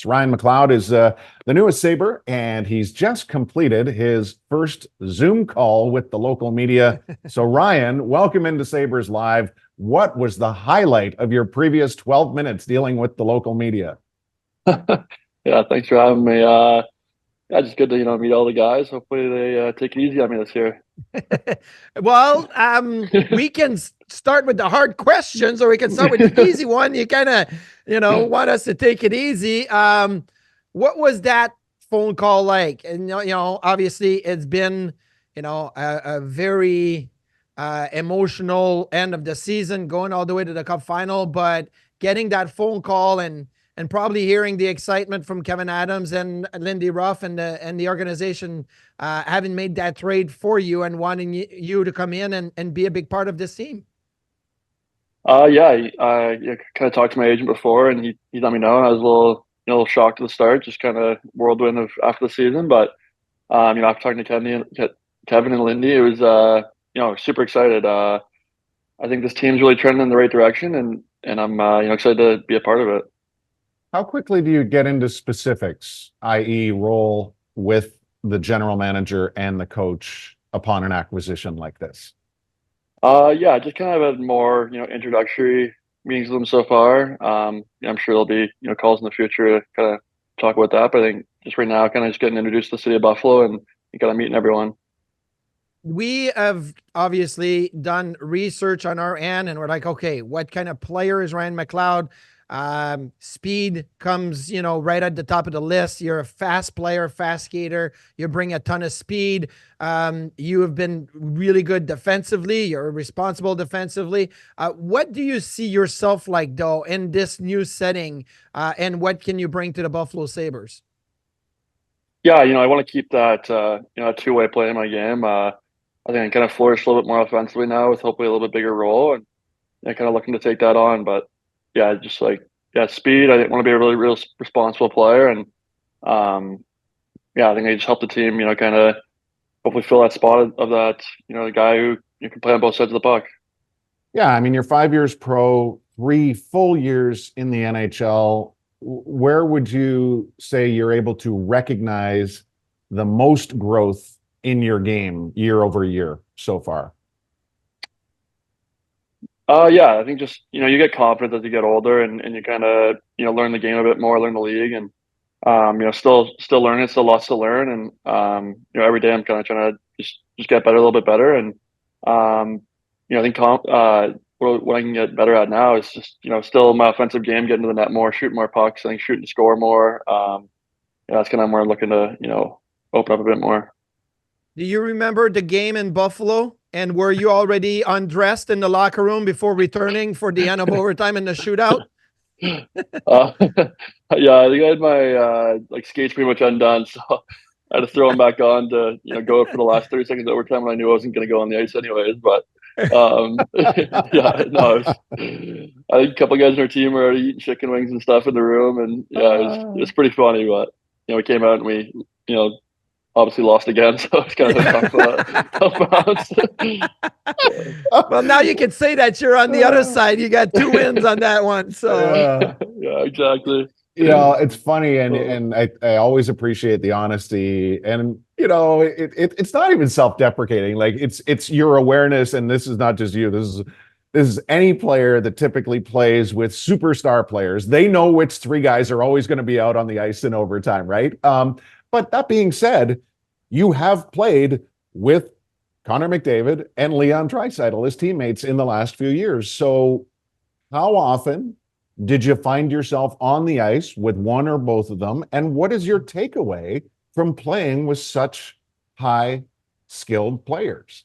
Ryan McLeod is the newest Sabre, and he's just completed his first Zoom call with the local media. So, Ryan, welcome into Sabres Live. What was the highlight of your previous 12 minutes dealing with the local media? Yeah, thanks for having me. Yeah, just good to meet all the guys. Hopefully they take it easy on me this year. Well, we can start with the hard questions, or we can start with the easy one. You kind of, want us to take it easy. What was that phone call like? And obviously, it's been, a very emotional end of the season, going all the way to the Cup final. But getting that phone call and probably hearing the excitement from Kevin Adams and Lindy Ruff and the organization having made that trade for you and wanting you to come in and be a big part of this team. Yeah, I kind of talked to my agent before, and he let me know. And I was a little shocked at the start, just kind of whirlwind of after the season. But after talking to Kevin and Lindy, it was super excited. I think this team's really trending in the right direction, and I'm excited to be a part of it. How quickly do you get into specifics, i.e., role with the general manager and the coach upon an acquisition like this? Yeah, just kind of had more introductory meetings with them so far. I'm sure there'll be calls in the future to kind of talk about that. But I think just right now, kind of just getting introduced to the city of Buffalo and kind of meeting everyone. We have obviously done research on our end, and we're like, okay, what kind of player is Ryan McLeod? Speed comes, right at the top of the list. You're a fast player, fast skater. You bring a ton of speed. You have been really good defensively. You're responsible defensively. What do you see yourself like, though, in this new setting? And what can you bring to the Buffalo Sabres? Yeah, I want to keep that, two-way play in my game. I think I kind of flourish a little bit more offensively now with hopefully a little bit bigger role, and kind of looking to take that on. But yeah, just speed. I want to be a really, real responsible player, and I think I just help the team, kind of hopefully fill that spot of that, the guy who can play on both sides of the puck. Yeah, I mean, you're 5 years pro, 3 full years in the NHL. Where would you say you're able to recognize the most growth in your game year over year so far? Yeah, I think just, you get confident as you get older and you kind of, learn the game a bit more, learn the league, and, still learning, still lots to learn. And, every day I'm kind of trying to just get better, a little bit better. And, I think what I can get better at now is just, still my offensive game, getting to the net more, shooting more pucks, I think shooting to score more. That's kind of where I'm looking to, open up a bit more. Do you remember the game in Buffalo? And were you already undressed in the locker room before returning for the end of overtime in the shootout? Yeah, I think I had my skates pretty much undone, so I had to throw them back on to go for the last 30 seconds of overtime when I knew I wasn't going to go on the ice anyways. But yeah, no, I think a couple of guys on our team were already eating chicken wings and stuff in the room, and yeah, it was pretty funny. But we came out and we obviously lost again, so it's kind of a tough bounce. Well, now you can say that you're on the other side. You got 2 wins on that one. So yeah, exactly. It's funny, and I always appreciate the honesty, and it's not even self-deprecating. Like it's your awareness, and this is not just you. This is any player that typically plays with superstar players. They know which 3 guys are always going to be out on the ice in overtime, right? But that being said, you have played with Connor McDavid and Leon Draisaitl as teammates in the last few years. So how often did you find yourself on the ice with one or both of them? And what is your takeaway from playing with such high-skilled players?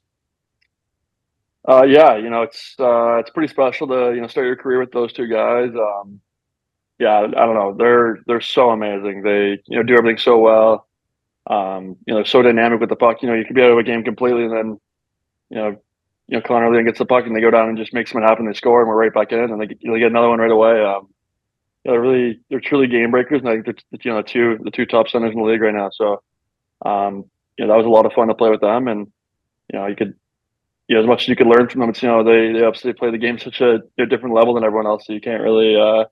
Yeah, it's pretty special to start your career with those 2 guys. Yeah, I don't know. They're so amazing. They do everything so well. They're so dynamic with the puck. You could be out of a game completely, and then Connor Leon gets the puck and they go down and just make something happen. They score and we're right back in, and they get another one right away. They're truly game breakers, and I think they're the two top centers in the league right now. So that was a lot of fun to play with them, and you could. As much as you could learn from them, it's they obviously play the game such a different level than everyone else, so you can't really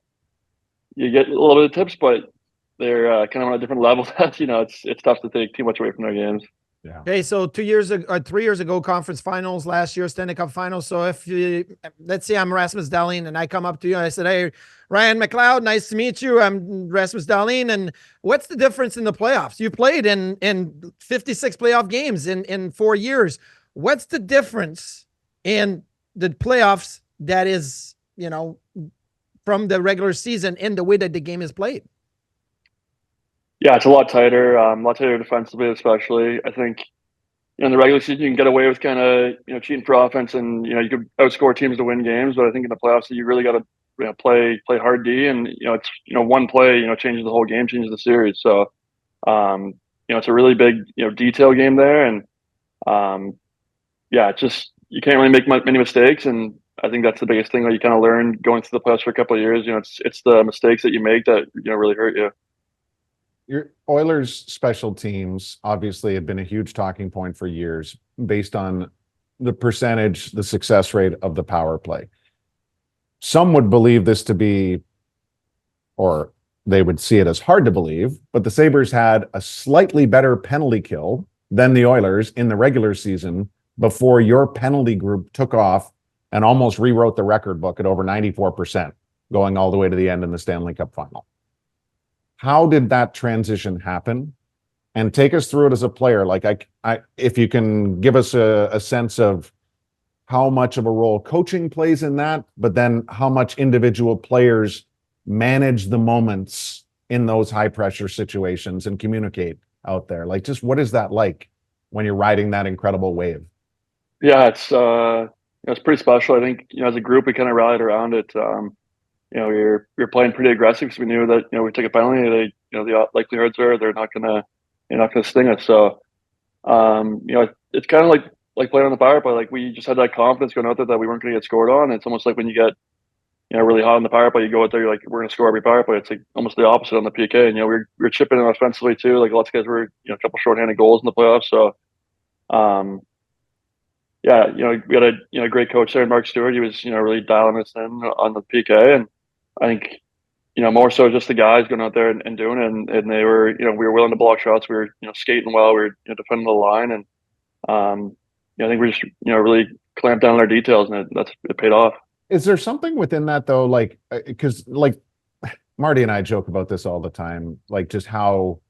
you get a little bit of tips, but they're kind of on a different level. That it's tough to take too much away from their games. Yeah. Okay, so 2 years ago, or 3 years ago, conference finals, last year, Stanley Cup finals. So if you, let's say I'm Rasmus Dahlin and I come up to you and I said, hey, Ryan McLeod, nice to meet you. I'm Rasmus Dahlin. And what's the difference in the playoffs? You played in 56 playoff games in 4 years. What's the difference in the playoffs that is, from the regular season in the way that the game is played? Yeah, it's a lot tighter defensively, especially. I think in the regular season you can get away with kind of cheating for offense, and you can outscore teams to win games. But I think in the playoffs you really got to play hard D, and it's one play changes the whole game, changes the series. So it's a really big detail game there, and it's just you can't really make many mistakes, and I think that's the biggest thing that you kind of learn going through the playoffs for a couple of years. It's the mistakes that you make that really hurt you. Your Oilers special teams obviously have been a huge talking point for years based on the success rate of the power play. Some would believe this to be, or they would see it as hard to believe, but the Sabres had a slightly better penalty kill than the Oilers in the regular season before your penalty group took off and almost rewrote the record book at over 94%, going all the way to the end in the Stanley Cup final. How did that transition happen? And take us through it as a player. Like, if you can give us a sense of how much of a role coaching plays in that, but then how much individual players manage the moments in those high pressure situations and communicate out there. Like, just what is that like when you're riding that incredible wave? Yeah, it's pretty special. I think as a group we kind of rallied around it. We were playing pretty aggressive because we knew that we took a penalty. The likelihoods are they're not gonna sting us. So it's kind of like playing on the power play. Like, we just had that confidence going out there that we weren't gonna get scored on. It's almost like when you get really hot on the power play, you go out there, you're like, we're gonna score every power play. It's like almost the opposite on the PK. And we're chipping in offensively too. Like, lots of guys were a couple shorthanded goals in the playoffs. So we had a great coach there, Mark Stewart. He was really dialing us in on the PK, and I think more so just the guys going out there and doing it, and they were we were willing to block shots. We were skating well. We were defending the line, and I think we just really clamped down on our details, and it paid off. Is there something within that though, like, because like Marty and I joke about this all the time, like just how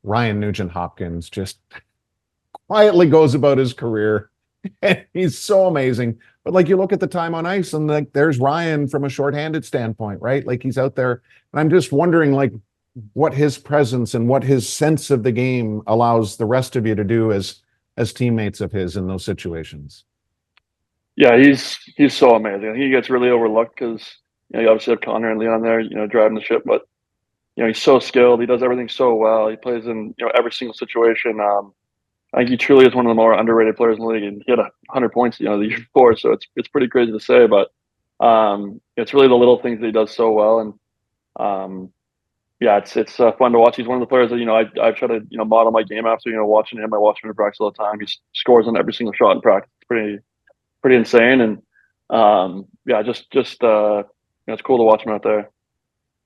Ryan Nugent Hopkins just quietly goes about his career, and he's so amazing. But like, you look at the time on ice, and like, there's Ryan from a shorthanded standpoint, right? Like, he's out there, and I'm just wondering, like, what his presence and what his sense of the game allows the rest of you to do as teammates of his in those situations. Yeah, he's so amazing. He gets really overlooked because you obviously have Connor and Leon there, driving the ship, but he's so skilled. He does everything so well. He plays in every single situation. I think he truly is one of the more underrated players in the league, and he had 100 points, the year before. So it's pretty crazy to say, but it's really the little things that he does so well, and it's fun to watch. He's one of the players that I try to model my game after. Watching him, I watch him in practice all the time. He scores on every single shot in practice. It's pretty insane, and it's cool to watch him out there.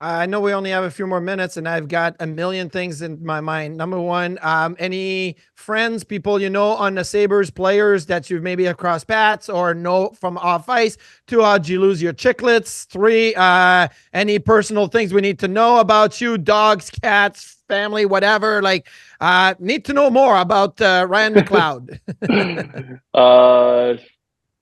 I know we only have a few more minutes, and I've got a million things in my mind. Number one, any friends, people on the Sabres, players that you've maybe across paths or know from off ice? 2, how'd you lose your chicklets? 3, any personal things we need to know about you? Dogs, cats, family, whatever. Like, need to know more about Ryan McLeod. What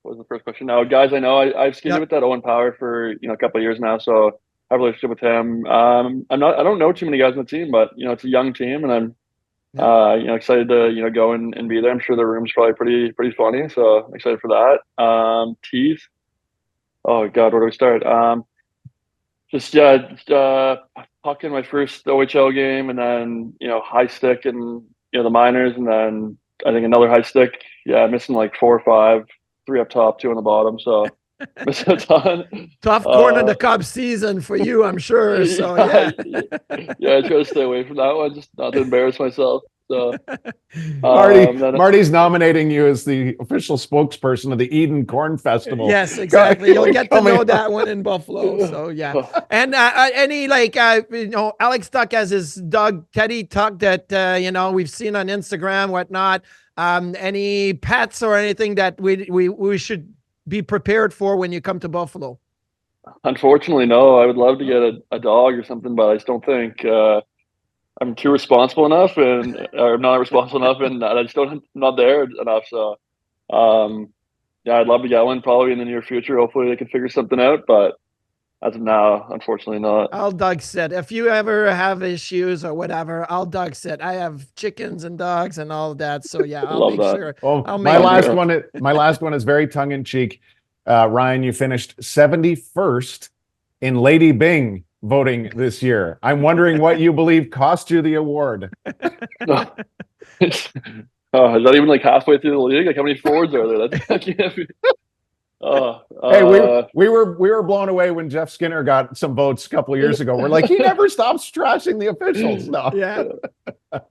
was the first question? Now, guys, I know I've skated with that Owen Power for a couple of years now, so I have a relationship with him. I don't know too many guys on the team, but it's a young team, and I'm excited to go and be there. I'm sure the room's probably pretty funny, so I'm excited for that. Teeth. Oh God, where do we start? Puck in my first OHL game, and then high stick in the minors, and then I think another high stick. Yeah, missing like 4 or 5, 3 up top, 2 on the bottom. So. Missing a ton. Tough corner in the Cubs season for you, I'm sure. So I try to stay away from that one, just not to embarrass myself. So Marty's nominating you as the official spokesperson of the Eden Corn Festival. Yes, exactly. You'll get to know that one in Buffalo. So yeah. And any Alex Tuck has his dog Teddy Tuck that we've seen on Instagram, whatnot. Any pets or anything that we should be prepared for when you come to Buffalo? Unfortunately, no. I would love to get a dog or something, but I just don't think I'm too responsible enough, or not responsible enough, and I just don't. I'm not there enough. So, yeah, I'd love to get one probably in the near future. Hopefully, they can figure something out. But as of now, unfortunately, not. I'll dog sit. If you ever have issues or whatever, I'll dog sit. I have chickens and dogs and all of that. So yeah, I'll make sure. Well, my last one is very tongue in cheek. Ryan, you finished 71st in Lady Bing voting this year. I'm wondering what you believe cost you the award. Is that even like halfway through the league? Like, how many forwards are there? That can't be. Hey, we were blown away when Jeff Skinner got some votes a couple of years ago. We're like, he never stops trashing the officials. No, yeah,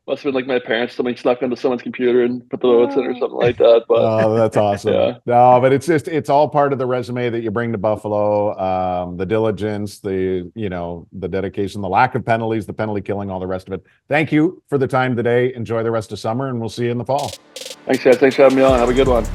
must have been like my parents. Somebody snuck into someone's computer and put the votes in or something like that. But oh, that's awesome. Yeah. No, but it's all part of the resume that you bring to Buffalo. The diligence, the dedication, the lack of penalties, the penalty killing, all the rest of it. Thank you for the time today. Enjoy the rest of summer, and we'll see you in the fall. Thanks, guys. Thanks for having me on. Have a good one.